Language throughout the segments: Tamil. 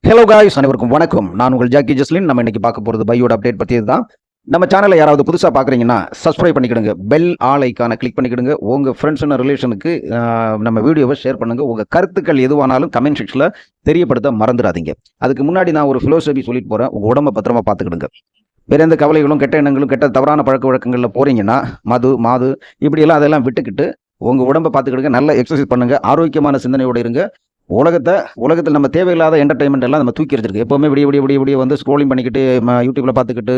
ஹலோ காய்ஸ், அனைவருக்கும் வணக்கம். நான் உங்கள் ஜாக்கி ஜஸ்லின். நம்ம இன்னைக்கு பார்க்க போகிறது பையோட அப்டேட் பற்றி தான். நம்ம சேனலை யாராவது புதுசாக பார்க்குறீங்கன்னா சப்ஸ்கிரைப் பண்ணிக்கிடுங்க, பெல் ஆல் ஐக்கானை கிளிக் பண்ணிக்கிடுங்க. உங்கள் ஃப்ரெண்ட்ஸ் அண்ட் ரிலேஷனுக்கு நம்ம வீடியோவை ஷேர் பண்ணுங்கள். உங்கள் கருத்துக்கள் எதுவானாலும் கமெண்ட் செக்ஷனில் தெரியப்படுத்த மறந்துடாதீங்க. அதுக்கு முன்னாடி நான் ஒரு ஃபிலோசபி சொல்லிட்டு போகிறேன். உங்கள் உடம்பை பத்திரமா பார்த்துக்கிடுங்க. வேறு எந்த கவலைகளும் கெட்ட எண்ணங்களும் கெட்ட தவறான பழக்க வழக்கங்களில் போகிறீங்கன்னா மாது இப்படியெல்லாம் அதெல்லாம் விட்டுக்கிட்டு உங்கள் உடம்பை பார்த்துக்கிடுங்க. நல்ல எக்ஸசைஸ் பண்ணுங்கள். ஆரோக்கியமான சிந்தனையோடு இருங்க. உலகத்தில் நம்ம தேவையில்லாத என்டர்டைன்மெண்ட் எல்லாம் நம்ம தூக்கி எறிஞ்சிருக்கு. எப்போவுமே விடிய வந்து ஸ்க்ரோலிங் பண்ணிக்கிட்டு யூடியூப்ல பார்த்துக்கிட்டு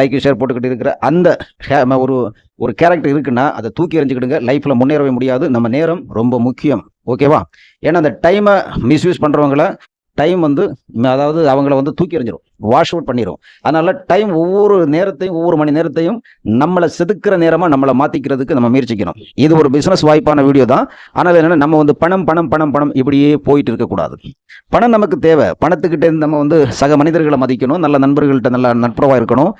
லைக் ஷேர் போட்டுக்கிட்டு இருக்கிற அந்த ஒரு கேரக்டர் இருக்குன்னா அதை தூக்கி எறிஞ்சிக்கிடுங்க. லைஃப்ல முன்னேறவே முடியாது. நம்ம நேரம் ரொம்ப முக்கியம், ஓகேவா? ஏன்னா அந்த டைமை மிஸ்யூஸ் பண்றவங்கள டைம் அதாவது அவங்கள தூக்கி எறிஞ்சிடும், வாஷ் அவுட் பண்ணிடும். அதனால டைம் ஒவ்வொரு மணி நேரத்தையும் நம்மளை செதுக்கிற நேரமாக நம்மளை மாற்றிக்கிறதுக்கு நம்ம முயற்சிக்கணும். இது ஒரு பிஸ்னஸ் வாய்ப்பான வீடியோ தான். ஆனால் என்னென்னா நம்ம பணம் இப்படியே போயிட்டு இருக்கக்கூடாது. பணம் நமக்கு தேவை. பணத்துக்கிட்டே நம்ம சக மனிதர்களை மதிக்கணும். நல்ல நண்பர்கள்ட்ட நல்ல நட்புறவாக இருக்கணும்.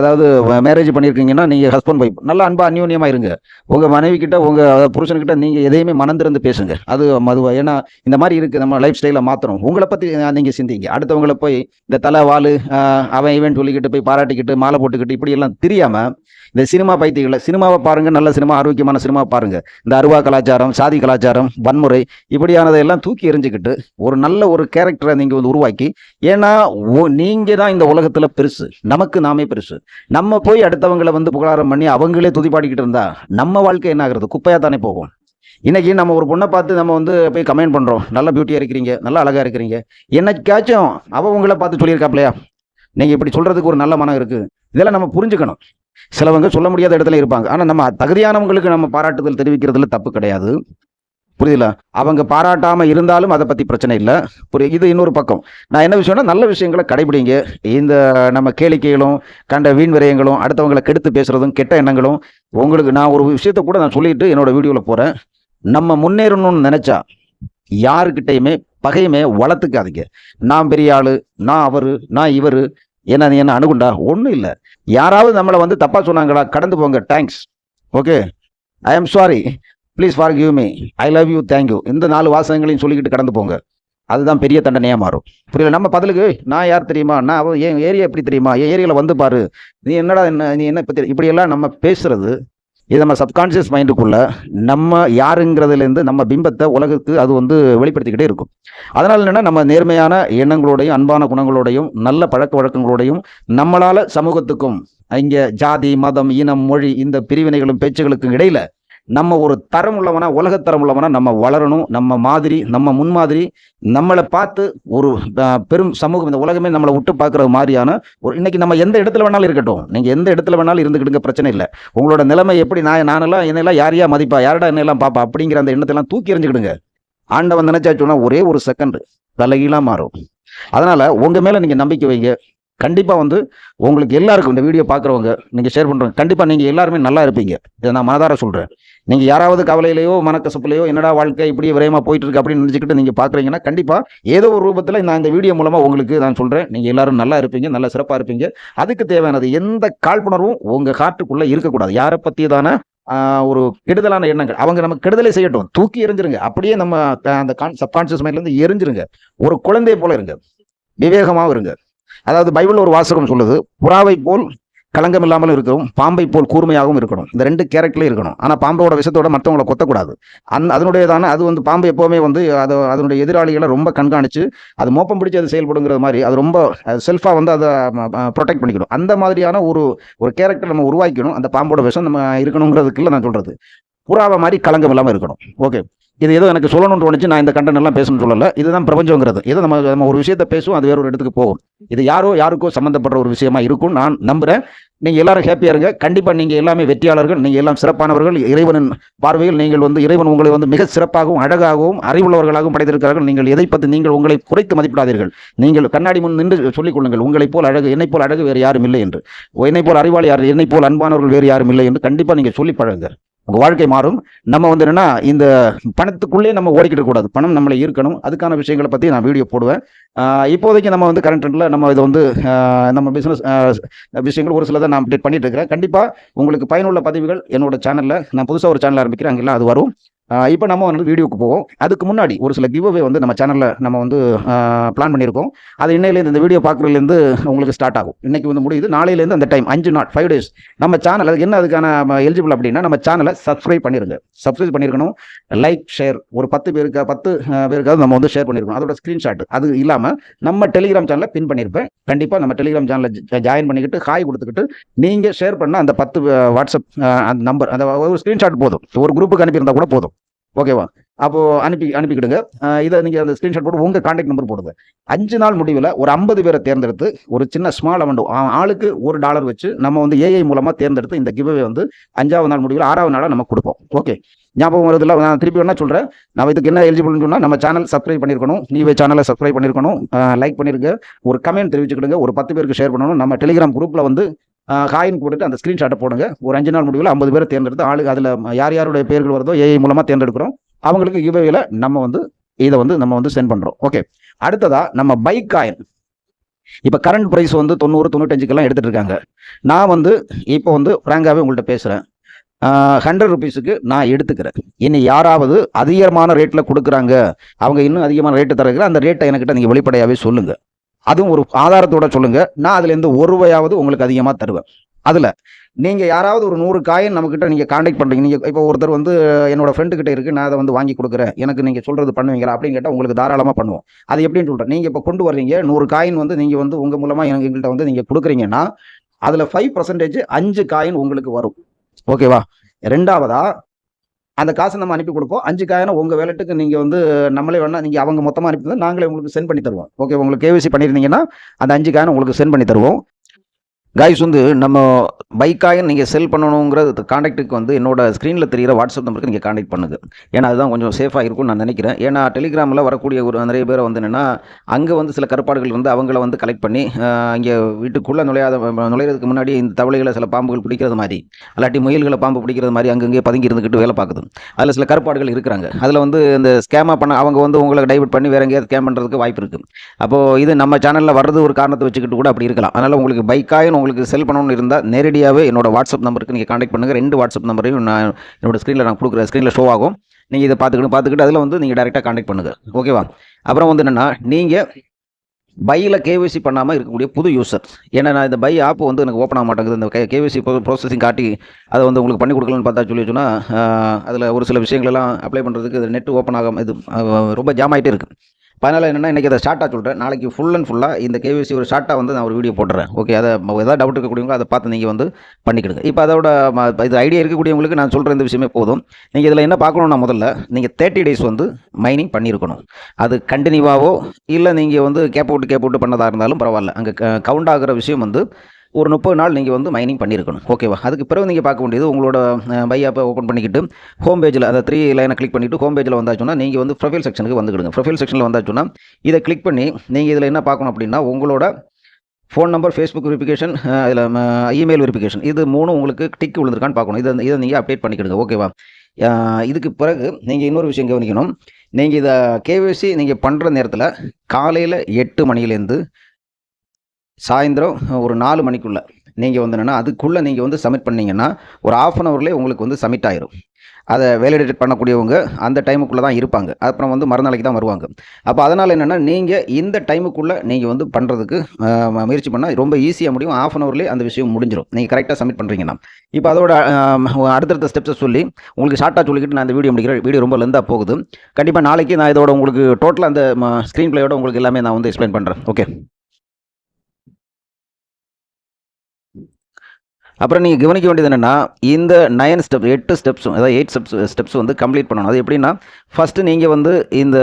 அதாவது மேரேஜ் பண்ணியிருக்கீங்கன்னா நீங்கள் ஹஸ்பண்ட் ஒய்ஃப் நல்லா அன்பா அந்யோன்யமாக இருங்க. உங்கள் மனைவி கிட்ட உங்கள் புருஷன்கிட்ட நீங்கள் எதையுமே மனந்திருந்து பேசுங்க. அது மதுவா. ஏன்னா இந்த மாதிரி இருக்குது. நம்ம லைஃப் ஸ்டைலை மாற்றணும். உங்களை பற்றி நீங்கள் சிந்திங்க. அடுத்தவங்களை போய் இந்த தலை வாழு அவன் இவன் சொல்லிக்கிட்டு போய் பாராட்டிக்கிட்டு மாலை போட்டுக்கிட்டு இப்படி எல்லாம் தெரியாம இந்த சினிமா பைத்தியங்களை சினிமாவை பாருங்க. நல்ல சினிமா, ஆரோக்கியமான சினிமா பாருங்க. இந்த அருவா கலாச்சாரம், சாதி கலாச்சாரம், வன்முறை இப்படியானதையெல்லாம் தூக்கி எறிஞ்சுக்கிட்டு ஒரு நல்ல ஒரு கேரக்டரை நீங்க உருவாக்கி, ஏன்னா நீங்க தான் இந்த உலகத்துல பெருசு, நமக்கு நாமே பெருசு. நம்ம போய் அடுத்தவங்களை புகழாரம் பண்ணி அவங்களே துதிப்பாடிக்கிட்டு இருந்தா நம்ம வாழ்க்கை என்ன ஆகுறது? குப்பையா தானே போகும். இன்னைக்கு நம்ம ஒரு பொண்ணை பார்த்து நம்ம போய் கமெண்ட் பண்றோம், நல்ல பியூட்டியா இருக்கிறீங்க, நல்லா அழகா இருக்கிறீங்க. என்னைக்காச்சும் அவ உங்களை பார்த்து சொல்லியிருக்காப்லையா, நீங்க இப்படி சொல்றதுக்கு ஒரு நல்ல மனம் இருக்கு? இதெல்லாம் நம்ம புரிஞ்சுக்கணும். சிலவங்க சொல்ல முடியாத இடத்துல இருப்பாங்க. ஆனா நம்ம தகுதியானவங்களுக்கு நம்ம பாராட்டுதல் தெரிவிக்கிறதுல தப்பு கிடையாது, புரியுதுல? அவங்க பாராட்டாம இருந்தாலும் அதை பத்தி பிரச்சனை இல்லை. இது இன்னொரு பக்கம். நான் என்ன விஷயம்னா, நல்ல விஷயங்களை கடைபிடிங்க. இந்த நம்ம கேளிக்கைகளும் கண்ட வீண் விரயங்களும் அடுத்தவங்களை கெடுத்து பேசுறதும் கெட்ட எண்ணங்களும் உங்களுக்கு நான் ஒரு விஷயத்த கூட நான் சொல்லிட்டு என்னோட வீடியோல போறேன். நம்ம முன்னேறணும்னு நினைச்சா யாருக்கிட்டையுமே பகையுமே வளர்த்துக்காதீங்க. நான் பெரிய ஆளு, நான் அவரு, நான் இவரு, என்ன அணுகுண்டா ஒன்றும் இல்லை. யாராவது நம்மளை தப்பா சொன்னாங்களா, கடந்து போங்க, thanks, okay, I am sorry, please forgive me, I love you, thank you, இந்த 4 வாசகங்களையும் சொல்லிக்கிட்டு கடந்து போங்க. அதுதான் பெரிய தண்டனையாக மாறும். புரியல? நம்ம பதிலுக்கு நான் யார் தெரியுமா, நான் என் ஏரியா எப்படி தெரியுமா, என் ஏரியாவில் வந்து பாரு, நீ என்ன இப்படியெல்லாம் நம்ம பேசுறது, இது நம்ம சப்கான்சியஸ் மைண்டுக்குள்ள நம்ம யாருங்கிறதுலேருந்து நம்ம பிம்பத்தை உலகத்துக்கு அது வெளிப்படுத்திக்கிட்டே இருக்கும். அதனால என்னன்னா, நம்ம நேர்மையான எண்ணங்களோடையும் அன்பான குணங்களோடையும் நல்ல பழக்க வழக்கங்களோடையும் நம்மளால சமூகத்துக்கும் இங்கே ஜாதி, மதம், இனம், மொழி இந்த பிரிவினைகளும் பேச்சுகளுக்கும் இடையில நம்ம ஒரு தரம் உள்ளவனா, உலகத்தரம் உள்ளவனா நம்ம வளரணும். நம்ம முன்மாதிரி நம்மளை பார்த்து ஒரு பெரும் சமூகம், இந்த உலகமே நம்மளை விட்டு பார்க்கறது மாதிரியான ஒரு இன்னைக்கு நம்ம எந்த இடத்துல வேணாலும் இருக்கட்டும், நீங்க எந்த இடத்துல வேணாலும் இருந்துக்கிடுங்க, பிரச்சனை இல்லை. உங்களோட நிலைமை எப்படி, நானெல்லாம் என்னெல்லாம் யாரையா மதிப்பா, யாரடா என்னெல்லாம் பாப்பா அப்படிங்கிற அந்த எண்ணத்தெல்லாம் தூக்கி எறிஞ்சுக்கிடுங்க. ஆண்டவன் நினைச்சாச்சுன்னா ஒரே ஒரு செகண்ட் தலைகீழா மாறும். அதனால உங்க மேல நீங்க நம்பிக்கை வைங்க. கண்டிப்பா உங்களுக்கு எல்லாருக்கும் இந்த வீடியோ பார்க்குறவங்க நீங்க ஷேர் பண்றவங்க கண்டிப்பா நீங்க எல்லாருமே நல்லா இருப்பீங்க. இதை நான் மனதார சொல்றேன். நீங்க யாராவது கவலையிலையோ மனக்கசப்புலையோ என்னடா வாழ்க்கை இப்படி விரயமா போயிட்டு இருக்கு அப்படின்னு நினைச்சுக்கிட்டு நீங்க பாக்குறீங்கன்னா கண்டிப்பா ஏதோ ஒரு ரூபத்துல நான் இந்த வீடியோ மூலமா உங்களுக்கு நான் சொல்றேன், நீங்க எல்லாரும் நல்லா இருப்பீங்க, நல்லா சிறப்பா இருப்பீங்க. அதுக்கு தேவையானது எந்த காழ்ப்புணர்வும் உங்க ஹார்ட்டுக்குள்ள இருக்கக்கூடாது. யாரை பத்தியதான ஒரு கெடுதலான எண்ணங்கள் அவங்க நமக்கு கெடுதலை செய்யட்டும், தூக்கி எறிஞ்சிருங்க. அப்படியே நம்ம அந்த சப்கான்சியஸ் மைண்ட்ல இருந்து எரிஞ்சிருங்க. ஒரு குழந்தை போல இருங்க, விவேகமாகவும் இருங்க. அதாவது பைபிள் ஒரு வாசகம் சொல்லுது, புறாவை போல் களங்கம் இல்லாமலும் இருக்கணும், பாம்பை போல் கூர்மையாகவும் இருக்கணும். இந்த 2 கேரக்டர்ல இருக்கணும். ஆனா பாம்போட விஷத்தோட மற்றவங்களை கொத்தக்கூடாது. அதனுடையதான அது பாம்பு எப்பவுமே அதனுடைய எதிராளிகளை ரொம்ப கண்காணிச்சு அது மோப்பம் பிடிச்சி அது செயல்படுங்கிறது மாதிரி அது ரொம்ப செல்ஃபா அதை ப்ரொடெக்ட் பண்ணிக்கணும். அந்த மாதிரியான ஒரு கேரக்டர் நம்ம உருவாக்கணும். அந்த பாம்போட விஷம் நம்ம இருக்கணுங்கிறதுக்குள்ள நான் சொல்றது, புறாவை மாதிரி களங்கம் இல்லாமல் இருக்கணும். ஓகே, இது ஏதோ எனக்கு சொல்லணும்னு தோணுச்சு, நான் இந்த கண்டென்ட் எல்லாம் பேசணும்னு சொல்லலை. இதுதான் பிரபஞ்சங்கிறது. ஏதோ நம்ம ஒரு விஷயத்த பேசுவோம், அது வேற ஒரு இடத்துக்கு போகும். இது யாருக்கோ சம்மந்தப்பட்ட ஒரு விஷயமா இருக்கும் நான் நம்புறேன். நீங்க எல்லாரும் ஹாப்பியா இருங்க. கண்டிப்பா நீங்க எல்லாமே வெற்றியாளர்கள், நீங்க எல்லாம் சிறப்பானவர்கள். இறைவனின் பார்வையில் நீங்கள் இறைவன் உங்களை மிக சிறப்பாகவும் அழகாகவும் அறிவுள்ளவர்களாகவும் படைத்திருக்கிறார்கள். நீங்கள் எதை பற்றி நீங்கள் உங்களை குறைத்து மதிப்பிடாதீர்கள். நீங்கள் கண்ணாடி முன் நின்று சொல்லிக் கொள்ளுங்கள், உங்களை போல் அழகு, என்னை போல் அழகு வேறு யாரும் இல்லை என்று, என்னை போல் அறிவாளி யார், என்னை போல் அன்பானவர்கள் வேறு யாரும் இல்லை என்று கண்டிப்பா நீங்க சொல்லி பழகுங்க. உங்க வாழ்க்கை மாறும். நம்ம என்னன்னா, இந்த பணத்துக்குள்ளே நம்ம ஓடிக்கிட்டு கூடாது, பணம் நம்மளை ஈர்க்கணும். அதுக்கான விஷயங்களை பத்தி நான் வீடியோ போடுவேன். இப்போதைக்கு நம்ம கரண்ட் ட்ரெண்ட்ல நம்ம இதை நம்ம பிசினஸ் விஷயங்கள் ஒரு சிலதை நான் அப்டேட் பண்ணிட்டு இருக்கிறேன். கண்டிப்பா உங்களுக்கு பயனுள்ள பதிவுகள் என்னோட சேனல்ல, நான் புதுசாக ஒரு சேனல் ஆரம்பிக்கிறேன், அங்கெல்லாம் அது வரும். இப்போ நம்ம வந்து வீடியோக்கு போவோம். அதுக்கு முன்னாடி ஒரு சில கிவ் அவே வந்து நம்ம சேனலில் நம்ம வந்து பிளான் பண்ணியிருக்கோம். அது இன்னையிலேருந்து இந்த வீடியோ பார்க்குறதுலேருந்து உங்களுக்கு ஸ்டார்ட் ஆகும். இன்றைக்கி வந்து முடியுது, நாளையிலேருந்து அந்த டைம் 5 நாள் 5 டேஸ் நம்ம சேனல் என்ன அதுக்கான எலிஜிபிள் அப்படின்னா நம்ம சேனலை சப்ஸ்கிரைப் பண்ணிருங்க. சப்ஸ்கிரைப் பண்ணியிருக்கணும், லைக் ஷேர் ஒரு 10 பேருக்காவது நம்ம வந்து ஷேர் பண்ணியிருக்கணும். அதோட ஸ்க்ரீன்ஷாட். அது இல்லாமல் நம்ம டெலிகிராம் சேனலில் பின் பண்ணியிருப்பேன். கண்டிப்பாக நம்ம டெலிகிராம் சேனலில் ஜாயின் பண்ணிக்கிட்டு ஹாய் கொடுத்துக்கிட்டு நீங்கள் ஷேர் பண்ண அந்த 10 வாட்ஸ்அப் அந்த நம்பர் அந்த ஒரு ஸ்க்ரீன்ஷாட் போதும். ஒரு குரூப்புக்கு அனுப்பியிருந்தா கூட போதும். ஓகேவா? அப்போது அனுப்பிக்கிடுங்க. இதை நீங்கள் அந்த ஸ்க்ரீன்ஷாட் போட்டு உங்கள் கான்டாக்ட் நம்பர் போடுங்க. 5 நாள் முடிவில் ஒரு 50 பேரை தேர்ந்தெடுத்து ஒரு சின்ன ஸ்மால் அமௌண்ட் ஆளுக்கு $1 வச்சு நம்ம வந்து ஏஐ மூலமாக தேர்ந்தெடுத்து இந்த கிவ்அவே வந்து 5ஆவது நாள் முடிவில் 6ஆவது நாளாக நம்ம கொடுப்போம். ஓகே, ஞாபகம் வருதுல? நான் திருப்பி என்ன சொல்கிறேன், நம்ம இதுக்கு என்ன எலிஜிபிள்னு சொன்னால் நம்ம சேனல் சப்ஸ்கிரைப் பண்ணியிருக்கணும், நீவே சேனலை சப்ஸ்கிரைப் பண்ணியிருக்கணும், லைக் பண்ணிருங்க, ஒரு கமெண்ட் தெரிவிச்சுக்கிடுங்க, ஒரு 10 பேருக்கு ஷேர் பண்ணணும். நம்ம டெலிகிராம் குரூப்பில் வந்து காயின் போட்டுட்டு அந்த ஸ்க்ரீன்ஷாட்டை போடுங்க. ஒரு 5 நாள் முடிவில் 50 பேரை தேர்ந்தெடுத்து ஆளுக்கு அதில் யார் யாருடைய பேர்கள் வருதோ ஏஐ மூலமாக தேர்ந்தெடுக்கிறோம். அவங்களுக்கு கிவ்அவேல நம்ம வந்து இதை வந்து நம்ம வந்து சென்ட் பண்ணுறோம். ஓகே, அடுத்ததா நம்ம பைக் காயின். இப்போ கரண்ட் ப்ரைஸ் வந்து 90 95க்கெல்லாம் எடுத்துகிட்டு இருக்காங்க. நான் வந்து இப்போ வந்து ஃப்ராங்காகவே உங்கள்கிட்ட பேசுகிறேன். 100 ருபீஸுக்கு நான் எடுத்துக்கிறேன். இனி யாராவது அதிகமான ரேட்டில் கொடுக்குறாங்க, அவங்க இன்னும் அதிகமான ரேட்டு தருகிற அந்த ரேட்டை என்கிட்ட நீங்கள் வெளிப்படையாகவே சொல்லுங்கள். அதுவும் ஒரு ஆதாரத்தோட சொல்லுங்கள். நான் அதுலேருந்து ₹1 உங்களுக்கு அதிகமாக தருவேன். அதில் நீங்கள் யாராவது ஒரு 100 காயின் நம்மக்கிட்ட நீங்கள் காண்டாக்ட் பண்ணுறீங்க. நீங்கள் இப்போ ஒருத்தர் வந்து என்னோட ஃப்ரெண்டுக்கிட்ட இருக்குது, நான் அதை வந்து வாங்கி கொடுக்குறேன், எனக்கு நீங்கள் சொல்கிறது பண்ணுவீங்களா அப்படின்னு கேட்டால் உங்களுக்கு தாராளமாக பண்ணுவோம். அது எப்படின்னு சொல்கிறேன். நீங்கள் இப்போ கொண்டு வர்றீங்க 100 காயின் வந்து நீங்கள் வந்து உங்கள் மூலமாக எங்கள்கிட்ட வந்து நீங்கள் கொடுக்குறீங்கன்னா அதில் 5% 5 காயின் உங்களுக்கு வரும். ஓகேவா? ரெண்டாவதா அந்த காசை நம்ம அனுப்பி கொடுப்போம். 5 காயினை உங்கள் வேலெட்டுக்கு நீங்கள் வந்து நம்மளே வேணால் நீங்கள் அவங்க மொத்தமாக அனுப்பி நாங்களே உங்களுக்கு சென்ட் பண்ணி தருவோம். ஓகே, உங்களுக்கு கேவிசி பண்ணியிருந்தீங்கன்னா அந்த 5 காயினை உங்களுக்கு சென்ட் பண்ணி தருவோம். கைஸ் வந்து நம்ம பைக் காயின் நீங்கள் செல் பண்ணணுங்கிற காண்டாக்ட்டுக்கு வந்து என்னோட ஸ்க்ரீனில் தெரிகிற வாட்ஸ்அப் நம்பருக்கு நீங்கள் காண்டாக்ட் பண்ணுங்கள். ஏன்னா அதுதான் கொஞ்சம் சேஃபாக இருக்கும்னு நான் நினைக்கிறேன். ஏன்னா டெலிகிராமில் வரக்கூடிய ஒரு நிறைய பேரை வந்து என்னென்னா அங்கே வந்து சில கருப்பாடுகள் வந்து அவங்கள வந்து கலெக்ட் பண்ணி இங்கே வீட்டுக்குள்ளே நுழையிறதுக்கு முன்னாடி இந்த தவளைகளை சில பாம்புகள் பிடிக்கிறது மாதிரி, அல்லாட்டி முயல்களை பாம்பு பிடிக்கிறது மாதிரி அங்கங்கே பதுங்கி இருந்துக்கிட்டு வேலை பார்க்குது. அதில் சில கருப்பாடுகள் இருக்கிறாங்க. அதில் வந்து இந்த ஸ்கேமாக பண்ண அவங்க வந்து உங்களை டைவர்ட் பண்ணி வேறு எங்கேயாவது ஸ்கேம் பண்ணுறதுக்கு வாய்ப்பு இருக்குது. அப்போது இது நம்ம சேனலில் வர்றது ஒரு காரணத்தை வச்சுக்கிட்டு கூட அப்படி இருக்கலாம். அதனால் உங்களுக்கு பைக் காயின் உங்களுக்கு செல் பண்ணணும்னு இருந்தால் நேரடியாகவே என்னோட வாட்ஸ்அப் நம்பருக்கு நீங்கள் காண்டாக்ட் பண்ணுங்கள். 2 வாட்ஸ்அப் நம்பரையும் நான் என்னோட ஸ்க்ரீனில் நான் கொடுக்குறேன். ஸ்க்ரீனில் ஷோ ஆகும். நீங்கள் இதை பார்த்துக்கிட்டு அதில் வந்து நீங்கள் டேரெக்டாக காண்டாக்ட் பண்ணுங்கள். ஓகேவா? அப்புறம் வந்து என்னென்னா நீங்கள் பையில் கேவிசி பண்ணாமல் இருக்கக்கூடிய புது யூசர், ஏன்னா நான் இந்த பை ஆப் வந்து எனக்கு ஓப்பன் ஆக மாட்டேங்குது. இந்த கேவிசி ப்ரோசஸிங் காட்டி அதை வந்து உங்களுக்கு பண்ணி கொடுக்கலன்னு பார்த்தா சொன்னால் அதில் ஒரு சில விஷயங்களெல்லாம் அப்ளை பண்ணுறதுக்கு நெட் ஓப்பன் ஆகாமல் இது ரொம்ப ஜாம் ஆகிட்டே இருக்குது. அதனால் என்னென்னா இன்றைக்கி அதை ஷார்ட்டாக சொல்கிறேன். நாளைக்கு ஃபுல் அண்ட் ஃபுல்லாக இந்த கேவிசி ஒரு ஷார்ட்டாக வந்து நான் ஒரு வீடியோ போட்டுறேன். ஓகே, அதை ஏதாவது டவுட் இருக்கக்கூடியவங்க அதை பார்த்து நீங்கள் வந்து பண்ணிக்கிடுங்க. இப்போ அதோட இது ஐடியா இருக்கக்கூடியவங்களுக்கு நான் சொல்கிற இந்த விஷயமே போதும். நீங்கள் இதில் என்ன பார்க்கணுன்னா முதல்ல நீங்கள் 30 டேஸ் வந்து மைனிங் பண்ணியிருக்கணும். அது கண்டினியூவாகவோ இல்லை நீங்கள் வந்து கேப் விட்டு பண்ணதாக இருந்தாலும் பரவாயில்ல. அங்கே கவுண்ட் ஆகிற விஷயம் வந்து ஒரு 30 நாள் நீங்கள் வந்து மைனிங் பண்ணியிருக்கணும். ஓகேவா? அதுக்கு பிறகு நீங்கள் பார்க்க வேண்டியது உங்களோட பை ஆப்பை ஓப்பன் பண்ணிக்கிட்டு ஹோம் பேஜில் அதை 3 லைனை கிளிக் பண்ணிவிட்டு ஹோம் பேஜில் வந்தாச்சுன்னா நீங்கள் வந்து ப்ரொஃபைல் செக்ஷனுக்கு வந்துக்கிடுங்க. ப்ரொஃபைல் செக்ஷனில் வந்தாச்சுன்னா இதை கிளிக் பண்ணி நீங்கள் இதில் என்ன பார்க்கணும் அப்படின்னா உங்களோட ஃபோன் நம்பர், ஃபேஸ்புக் வெரிஃபிகேஷன், இதில் இமெயில் வெரிஃபிகேஷன், இது 3 உங்களுக்கு டிக் விழுந்திருக்கான்னு பார்க்கணும். இதை நீங்கள் அப்டேட் பண்ணிக்கிடுங்க. ஓகேவா? இதுக்கு பிறகு நீங்கள் இன்னொரு விஷயம் கவனிக்கணும். நீங்கள் இதை கேவிசி நீங்கள் பண்ணுற நேரத்தில் காலையில் 8 மணிலேருந்து சாயந்தரம் ஒரு 4 மணிக்குள்ளே நீங்கள் வந்து என்னென்னா அதுக்குள்ளே நீங்கள் வந்து சப்மிட் பண்ணிங்கன்னா ஒரு ½ அன் ஹவர்லேயே உங்களுக்கு வந்து சப்மிட் ஆயிரும். அதை வேலிடேட் பண்ணக்கூடியவங்க அந்த டைமுக்குள்ளே தான் இருப்பாங்க. அப்புறம் வந்து மறுநாளைக்கு தான் வருவாங்க. அப்போ அதனால் என்னென்னா நீங்கள் இந்த டைமுக்குள்ளே நீங்கள் வந்து பண்ணுறதுக்கு முயற்சி பண்ணால் ரொம்ப ஈஸியாக முடியும். ½ அன் ஹவர்லேயே அந்த விஷயம் முடிஞ்சிடும் நீங்கள் கரெக்டாக சப்மிட் பண்ணுறீங்கன்னா. இப்போ அதோட அடுத்தடுத்த ஸ்டெப்ஸை சொல்லி உங்களுக்கு ஷார்ட்டாக சொல்லிக்கிட்டு நான் அந்த வீடியோ முடிக்கிறேன். வீடியோ ரொம்ப லெந்தாக போகுது. கண்டிப்பாக நாளைக்கு நான் இதோட உங்களுக்கு டோட்டலாக அந்த ஸ்க்ரீன் பிளேயோட உங்களுக்கு எல்லாமே நான் வந்து எக்ஸ்பிளைன் பண்ணுறேன். ஓகே, அப்புறம் நீங்கள் கவனிக்க வேண்டியது என்னென்னா இந்த 8 ஸ்டெப்ஸும் அதாவது 8 ஸ்டெப்ஸ் வந்து கம்ப்ளீட் பண்ணணும். அது எப்படின்னா ஃபஸ்ட்டு நீங்கள் வந்து இந்த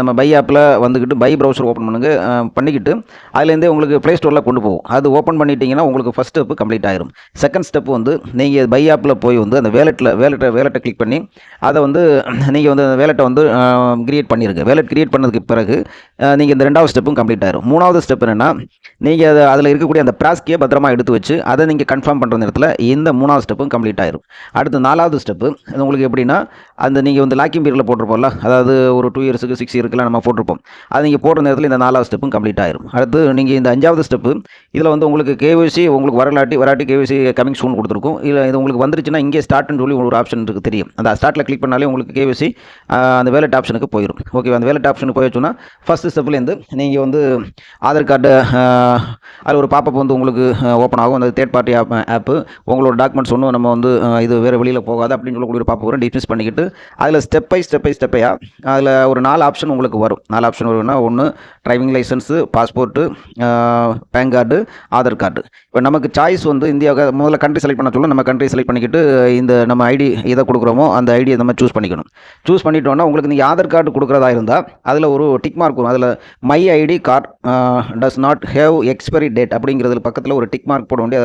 நம்ம பை ஆப்பில் வந்துக்கிட்டு பை ப்ரௌசர் ஓப்பன் பண்ணிக்கிட்டு அதுலேருந்தே உங்களுக்கு ப்ளே ஸ்டோரில் கொண்டு போகும். அது ஓப்பன் பண்ணிட்டீங்கன்னா உங்களுக்கு ஃபஸ்ட் ஸ்டெப்பு கம்ப்ளீட் ஆயிரும். செகண்ட் ஸ்டெப் வந்து நீங்கள் பை ஆப்பில் போய் வந்து அந்த வேலெட்டை கிளிக் பண்ணி அதை வந்து நீங்கள் வந்து அந்த வேலெட்டை வந்து கிரியேட் பண்ணிடுங்க. வேலெட் கிரியேட் பண்ணதுக்கு பிறகு நீங்கள் இந்த 2வது ஸ்டெப்பும் கம்ப்ளீட் ஆயிரும். 3வது ஸ்டெப் என்னென்னா நீங்கள் அதில் இருக்கக்கூடிய அந்த ப்ராஸ்கியை பத்திரமா எடுத்து வச்சு அதை நீங்கள் கன்ஃபார்ம் பண்ணுற நேரத்தில் இந்த 3வது ஸ்டெப்பும் கம்ப்ளீட் ஆயிரும். அடுத்து 4வது ஸ்டெப்பு உங்களுக்கு எப்படின்னா அந்த நீங்கள் வந்து லாக்கிங் பீரியட் பேரில் போட்டிருப்போம்ல, அதாவது ஒரு 2 இயர்ஸுக்கு 6 இயர்க்குலாம் நம்ம போட்டிருப்போம். அது நீங்கள் போடுற நேரத்தில் இந்த 4வது ஸ்டெப்பும் கம்ப்ளீட் ஆயிரும். அடுத்து நீங்கள் இந்த 5வது ஸ்டெப்பு இதில் வந்து உங்களுக்கு கேஒய்சி உங்களுக்கு வராட்டி கேஒய்சி கமிங் சூன் கொடுத்துருக்கும். இல்லை இது உங்களுக்கு வந்துருச்சுன்னா இங்கே ஸ்டார்ட்னு சொல்லி ஒரு ஆப்ஷன் இருக்குது தெரியும். அந்த ஸ்டார்ட்டில் கிளிக் பண்ணாலே உங்களுக்கு கேஒய்சி அந்த வேலட் ஆப்ஷனுக்கு போயிடும். ஓகே, அந்த வேலட் ஆப்ஷனுக்கு போயிடுச்சுன்னா ஃபஸ்ட்டு ஸ்டெப்லேருந்து நீங்கள் வந்து ஆதார் கார்டு அதில் ஒரு பாப்பப் வந்து உங்களுக்கு ஓப்பன் ஆகும். அந்த தேர்ட் பார்ட்டி ஆப்பு உங்களோட டாக்குமெண்ட்ஸ் ஒன்றும் நம்ம வந்து இது வேறு வெளியில் போகாது அப்படின்னு சொல்லக்கூடிய ஒரு பாப்பப் வரும். டிஸ்மிஸ் பண்ணிக்கிட்டு அதில் ஸ்டெப் பை ஸ்டெப்பையாக அதில் ஒரு 4 ஆப்ஷன் உங்களுக்கு வரும். 4 ஆப்ஷன் வரும்னா, ஒன்று driving licence, passport, PAN card, Aadhaar card. இப்போ நமக்கு சாய்ஸ் வந்து இந்தியாவுக்கு முதல்ல கண்ட்ரி செலக்ட் பண்ண சொல்ல நம்ம கண்ட்ரி செலக்ட் பண்ணிக்கிட்டு இந்த நம்ம ஐடி எதை கொடுக்குறோமோ அந்த ஐடியை நம்ம சூஸ் பண்ணிக்கணும். சூஸ் பண்ணிட்டோன்னா உங்களுக்கு நீங்கள் ஆதார் கார்டு கொடுக்குறதா இருந்தால் அதில் ஒரு டிக் மார்க் வரும். அதில் my ID card does not have expiry date அப்படிங்கிறதுல பக்கத்தில் ஒரு டிக் மார்க் போட வேண்டிய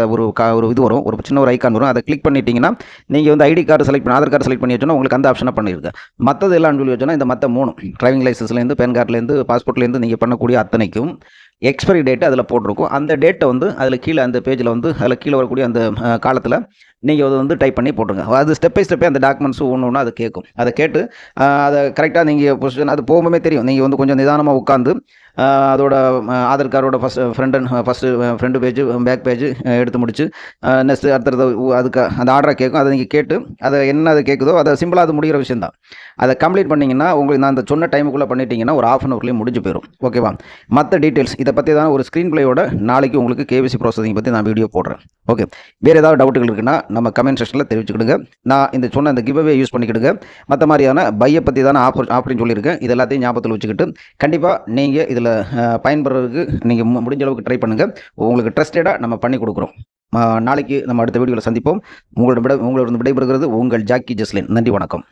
ஒரு இது வரும், ஒரு சின்ன ஒரு ஐக்கான் வரும். அதை கிளிக் பண்ணிட்டீங்கன்னா நீங்கள் வந்து ஐடி கார்டு செலக்ட் பண்ணி ஆதார் கார்டு செலக்ட் பண்ணி வச்சோன்னா உங்களுக்கு அந்த ஆப்ஷனை பண்ணியிருக்கு. மற்றது எல்லாம் சொல்லி வச்சோன்னா இந்த மற்ற 3 டிரைவிங் லைசன்ஸ்லேருந்து, பேன் கார்டுலேருந்து, பாஸ்போர்ட்லேருந்து நீங்கள் பண்ணக்கூடிய அத்தனைக்கும் எக்ஸ்பைரி டேட்டு அதில் போட்டிருக்கும். அந்த டேட்டை வந்து அதில் கீழே அந்த பேஜில் வந்து அதில் கீழே வரக்கூடிய அந்த காலத்தில் நீங்கள் அதை வந்து டைப் பண்ணி போட்டுருங்க. அது ஸ்டெப் பை ஸ்டெப்பே அந்த டாக்குமெண்ட்ஸும் ஒன்று அதை கேட்கும். அதை கேட்டு அதை கரெக்டாக நீங்கள் பொசிஷன் அது போகும்போதே தெரியும். நீங்கள் வந்து கொஞ்சம் நிதானமாக உட்காந்து அதோட ஆதார் கார்டோட first front page, back page எடுத்து முடிச்சு நெக்ஸ்ட்டு அடுத்தது அதுக்கு அந்த ஆர்டரை கேட்கும். அதை நீங்கள் கேட்டு அதை என்ன அது கேட்குதோ அதை சிம்பிளாக அது முடிகிற விஷயம் தான். அதை கம்ப்ளீட் பண்ணிங்கன்னா உங்களுக்கு நான் அந்த சொன்ன டைமுக்குள்ளே பண்ணிட்டீங்கன்னா ஒரு 1/2 hourலேயே முடிஞ்சு போயிடும். ஓகேவா? மற்ற டீட்டெயில்ஸ் இதை பற்றி தான் ஒரு ஸ்க்ரீன் பிளேயோட நாளைக்கு உங்களுக்கு கேவிசி ப்ராசஸிங் பற்றி நான் வீடியோ போடுறேன். ஓகே, வேறு ஏதாவது டவுட்டுகள் இருக்குன்னா நம்ம கமெண்ட் செக்ஷனில் தெரிவிச்சுக்கிடுங்க. நான் இந்த சொன்ன இந்த கிவ் அவே யூஸ் பண்ணிக்கிடுங்க. மற்ற மாதிரியான பையை பற்றி தானே ஆஃபர்னு சொல்லியிருக்கேன். இது எல்லாத்தையும் ஞாபகத்தில் வச்சுக்கிட்டு கண்டிப்பாக நீங்கள் இதில் பயன்படுறதுக்கு நீங்கள் முடிஞ்ச அளவுக்கு ட்ரை பண்ணுங்கள். உங்களுக்கு ட்ரஸ்டடாக நம்ம பண்ணி கொடுக்குறோம். நாளைக்கு நம்ம அடுத்த வீடியோவில் சந்திப்போம். உங்களிடம் விடைபெறுகிறது உங்கள் ஜாக்கி ஜஸ்லின். நன்றி, வணக்கம்.